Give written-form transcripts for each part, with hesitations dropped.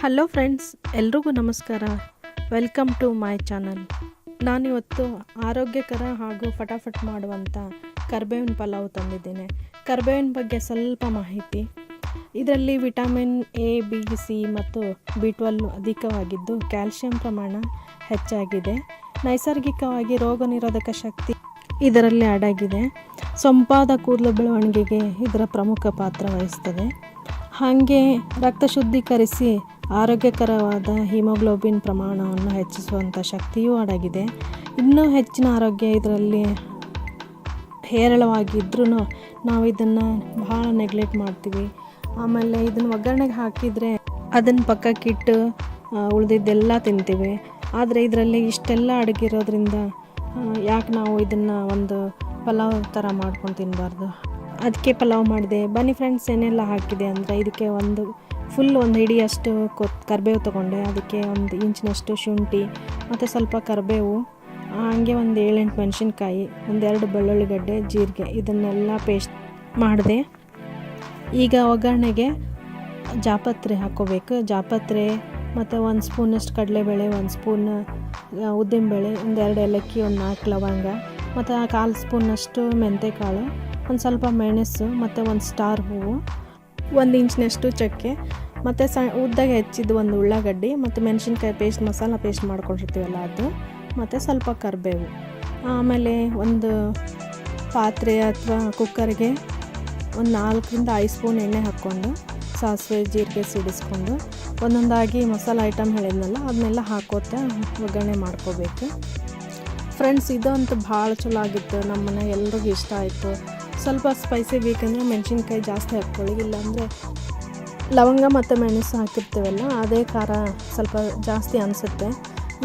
Hello friends, ಎಲ್ರಿಗೂ ನಮಸ್ಕಾರ. Welcome to my channel. ನಾನಿವತ್ತು ಆರೋಗ್ಯಕರ ಹಾಗೂ ಫಟಾಫಟ್ ಮಾಡುವಂಥ ಕರಿಬೇವಿನ ಪಲಾವ್ ತಂದಿದ್ದೇನೆ. ಕರಿಬೇವಿನ ಬಗ್ಗೆ ಸ್ವಲ್ಪ ಮಾಹಿತಿ. ಇದರಲ್ಲಿ ವಿಟಮಿನ್ ಎ, ಬಿ, ಸಿ ಮತ್ತು B12 ಅಧಿಕವಾಗಿದ್ದು ಕ್ಯಾಲ್ಸಿಯಂ ಪ್ರಮಾಣ ಹೆಚ್ಚಾಗಿದೆ. ನೈಸರ್ಗಿಕವಾಗಿ ರೋಗ ನಿರೋಧಕ ಶಕ್ತಿ ಇದರಲ್ಲಿ ಅಡಗಿದೆ. ಸೊಂಪಾದ ಕೂದಲು ಬೆಳವಣಿಗೆಗೆ ಇದರ ಪ್ರಮುಖ ಪಾತ್ರ ವಹಿಸ್ತದೆ. ಹಾಗೆ ರಕ್ತ ಶುದ್ಧೀಕರಿಸಿ ಆರೋಗ್ಯಕರವಾದ ಹಿಮೋಗ್ಲೋಬಿನ್ ಪ್ರಮಾಣವನ್ನು ಹೆಚ್ಚಿಸುವಂಥ ಶಕ್ತಿಯೂ ಅಡಗಿದೆ. ಇನ್ನೂ ಹೆಚ್ಚಿನ ಆರೋಗ್ಯ ಇದರಲ್ಲಿ ಹೇರಳವಾಗಿದ್ರೂ ನಾವು ಇದನ್ನು ಭಾಳ ನೆಗ್ಲೆಕ್ಟ್ ಮಾಡ್ತೀವಿ. ಆಮೇಲೆ ಇದನ್ನು ಒಗ್ಗರಣೆಗೆ ಹಾಕಿದರೆ ಅದನ್ನು ಪಕ್ಕಕ್ಕಿಟ್ಟು ಉಳಿದಿದ್ದೆಲ್ಲ ತಿಂತೀವಿ. ಆದರೆ ಇದರಲ್ಲಿ ಇಷ್ಟೆಲ್ಲ ಅಡಗಿರೋದ್ರಿಂದ ಯಾಕೆ ನಾವು ಇದನ್ನು ಒಂದು ಪಲಾವ್ ಥರ ಮಾಡ್ಕೊಂಡು ತಿನ್ನಬಾರ್ದು? ಅದಕ್ಕೆ ಪಲಾವ್ ಮಾಡಿದೆ. ಬನ್ನಿ ಫ್ರೆಂಡ್ಸ್, ಏನೆಲ್ಲ ಹಾಕಿದೆ ಅಂದರೆ ಇದಕ್ಕೆ ಒಂದು ಹಿಡಿಯಷ್ಟು ಕರಿಬೇವು ತೊಗೊಂಡೆ. ಅದಕ್ಕೆ 1 ಇಂಚಿನಷ್ಟು ಶುಂಠಿ ಮತ್ತು ಸ್ವಲ್ಪ ಕರಿಬೇವು, ಹಾಗೆ 7-8 ಮೆಣಸಿನ್ಕಾಯಿ, 2 ಬೆಳ್ಳುಳ್ಳಿ ಗಡ್ಡೆ, ಜೀರಿಗೆ, ಇದನ್ನೆಲ್ಲ ಪೇಸ್ಟ್ ಮಾಡಿದೆ. ಈಗ ಒಗ್ಗರಣೆಗೆ ಜಾಪತ್ರೆ ಹಾಕ್ಕೋಬೇಕು. ಜಾಪತ್ರೆ ಮತ್ತು 1 ಸ್ಪೂನಷ್ಟು ಕಡಲೆಬೇಳೆ, 1 ಸ್ಪೂನ್ ಉದ್ದಿನಬೇಳೆ, 2 ಏಲಕ್ಕಿ, 4 ಲವಂಗ ಮತ್ತು 1/4 ಸ್ಪೂನಷ್ಟು ಮೆಂತೆಕಾಳು, ಸ್ವಲ್ಪ ಮೆಣಸು ಮತ್ತು 1 ಸ್ಟಾರ್ ಹೂವು, 1 ಇಂಚಿನಷ್ಟು ಚಕ್ಕೆ ಮತ್ತು ಉದ್ದಾಗೆ ಹೆಚ್ಚಿದ್ದು 1 ಉಳ್ಳಾಗಡ್ಡಿ ಮತ್ತು ಮೆಣಸಿನ್ಕಾಯಿ ಪೇಸ್ಟ್, ಮಸಾಲ ಪೇಸ್ಟ್ ಮಾಡ್ಕೊಂಡಿರ್ತೀವಲ್ಲ ಅದು, ಮತ್ತು ಸ್ವಲ್ಪ ಕರಿಬೇವು. ಆಮೇಲೆ ಒಂದು ಪಾತ್ರೆ ಅಥವಾ ಕುಕ್ಕರ್ಗೆ 4-5 ಸ್ಪೂನ್ ಎಣ್ಣೆ ಹಾಕ್ಕೊಂಡು ಸಾಸಿವೆ ಜೀರಿಗೆ ಸಿಡಿಸ್ಕೊಂಡು ಒಂದೊಂದಾಗಿ ಮಸಾಲ ಐಟಮ್ ಹೇಳಿದ್ನಲ್ಲ ಅದನ್ನೆಲ್ಲ ಹಾಕೋತಾ ಒಗ್ಗರಣೆ ಮಾಡ್ಕೋಬೇಕು. ಫ್ರೆಂಡ್ಸ್, ಇದಂತೂ ಭಾಳ ಚಲೋ ಆಗಿತ್ತು. ನಮ್ಮ ಮನೆಗೆ ಎಲ್ರಿಗೂ ಇಷ್ಟ ಆಯಿತು. ಸ್ವಲ್ಪ ಸ್ಪೈಸಿ ಬೇಕಂದರೆ ಮೆಣಸಿನ್ಕಾಯಿ ಜಾಸ್ತಿ ಹಾಕ್ಕೊಳ್ಳಿ, ಇಲ್ಲಾಂದರೆ ಲವಂಗ ಮತ್ತು ಮೆಣಸು ಹಾಕಿರ್ತೀವಲ್ಲ ಅದೇ ಖಾರ ಸ್ವಲ್ಪ ಜಾಸ್ತಿ ಅನಿಸುತ್ತೆ.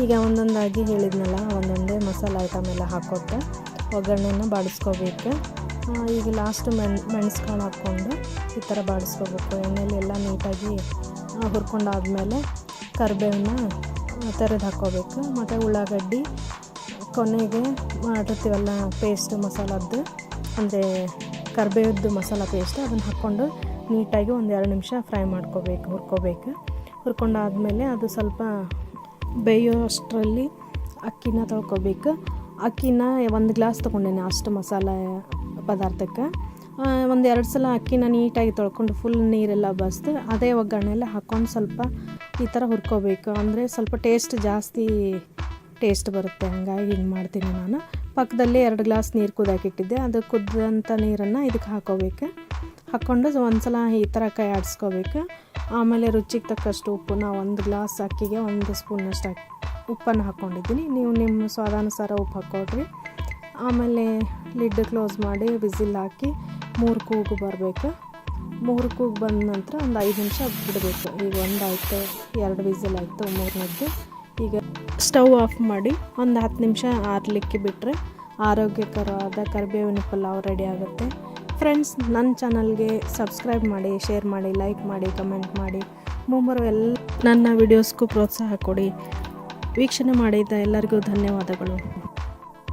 ಈಗ ಒಂದೊಂದಾಗಿ ಹೇಳಿದ್ನಲ್ಲ ಒಂದೊಂದೇ ಮಸಾಲ ಐಟಮ್ ಎಲ್ಲ ಹಾಕೋತಾ ಒಗ್ಗರಣೆನ ಬಾಡಿಸ್ಕೋಬೇಕು. ಈಗ ಲಾಸ್ಟು ಮೆಣಸ್ಕಾಳು ಹಾಕ್ಕೊಂಡು ಈ ಥರ ಬಾಡಿಸ್ಕೋಬೇಕು. ಎಣ್ಣೆಲಿ ಎಲ್ಲ ನೀಟಾಗಿ ಹುರ್ಕೊಂಡಾದ್ಮೇಲೆ ಕರಿಬೇವನ್ನ ತೆರೆದು ಹಾಕ್ಕೋಬೇಕು. ಮತ್ತು ಉಳ್ಳಾಗಡ್ಡಿ ಕೊನೆಗೆ ಮಾಡಿರ್ತೀವಲ್ಲ ಪೇಸ್ಟ್ ಮಸಾಲದ್ದು, ಅಂದರೆ ಕರಿಬೇವದ್ದು ಮಸಾಲ ಪೇಸ್ಟ್, ಅದನ್ನು ಹಾಕ್ಕೊಂಡು ನೀಟಾಗಿ 1-2 ನಿಮಿಷ ಫ್ರೈ ಹುರ್ಕೋಬೇಕು. ಹುರ್ಕೊಂಡಾದ್ಮೇಲೆ ಅದು ಸ್ವಲ್ಪ ಬೇಯೋ ಅಷ್ಟರಲ್ಲಿ ಅಕ್ಕಿನ ತೊಳ್ಕೊಬೇಕು. ಅಕ್ಕಿನ 1 ಗ್ಲಾಸ್ ತೊಗೊಂಡೇನೆ ಅಷ್ಟು ಮಸಾಲೆ ಪದಾರ್ಥಕ್ಕೆ. 1-2 ಸಲ ಅಕ್ಕಿನ ನೀಟಾಗಿ ತೊಳ್ಕೊಂಡು ಫುಲ್ ನೀರೆಲ್ಲ ಬಸ್ದು ಅದೇ ಒಗ್ಗರಣೆಲ್ಲ ಹಾಕ್ಕೊಂಡು ಸ್ವಲ್ಪ ಈ ಥರ ಹುರ್ಕೋಬೇಕು. ಅಂದರೆ ಸ್ವಲ್ಪ ಟೇಸ್ಟ್ ಬರುತ್ತೆ. ಹಂಗಾಗಿ ಹಿಂಗೆ ಮಾಡ್ತೀನಿ ನಾನು. ಪಕ್ಕದಲ್ಲಿ 2 ಗ್ಲಾಸ್ ನೀರು ಕುದಾಕಿಟ್ಟಿದ್ದೆ. ಅದು ಕುದ್ದಂಥ ನೀರನ್ನು ಇದಕ್ಕೆ ಹಾಕ್ಕೊಂಡು 1 ಸಲ ಈ ಥರ ಕೈ ಆಡಿಸ್ಕೋಬೇಕು. ಆಮೇಲೆ ರುಚಿಗೆ ತಕ್ಕಷ್ಟು ಉಪ್ಪನ್ನ 1 ಗ್ಲಾಸ್ ಅಕ್ಕಿಗೆ 1 ಸ್ಪೂನಷ್ಟು ಉಪ್ಪನ್ನು ಹಾಕ್ಕೊಂಡಿದ್ದೀನಿ. ನೀವು ನಿಮ್ಮ ಸ್ವಾದಾನುಸಾರ ಉಪ್ಪು ಹಾಕ್ಕೊಳ್ರಿ. ಆಮೇಲೆ ಲಿಡ್ ಕ್ಲೋಸ್ ಮಾಡಿ ವಿಸಿಲ್ ಹಾಕಿ 3 ಕೂಗು ಬರಬೇಕು. 3 ಕೂಗು ಬಂದ ನಂತರ 5 ನಿಮಿಷ ಬಿಡಬೇಕು. ಈಗ 1 ಆಯಿತು, 2 ವಿಸಿಲ್ ಆಯಿತು, 3ನೇದ್ದು. ಈಗ ಸ್ಟವ್ ಆಫ್ ಮಾಡಿ 10 ನಿಮಿಷ ಆರಲಿಕ್ಕೆ ಬಿಟ್ಟರೆ ಆರೋಗ್ಯಕರವಾದ ಕರಿಬೇವಿನ ಪಲಾವ್ ರೆಡಿ ಆಗುತ್ತೆ. ಫ್ರೆಂಡ್ಸ್, ನನ್ನ ಚಾನಲ್ಗೆ ಸಬ್ಸ್ಕ್ರೈಬ್ ಮಾಡಿ, ಶೇರ್ ಮಾಡಿ, ಲೈಕ್ ಮಾಡಿ, ಕಮೆಂಟ್ ಮಾಡಿ. ಮುಂಬರುವ ನನ್ನ ವಿಡಿಯೋಸ್ಗೂ ಪ್ರೋತ್ಸಾಹ ಕೊಡಿ. ವೀಕ್ಷಣೆ ಮಾಡಿದ ಎಲ್ಲರಿಗೂ ಧನ್ಯವಾದಗಳು.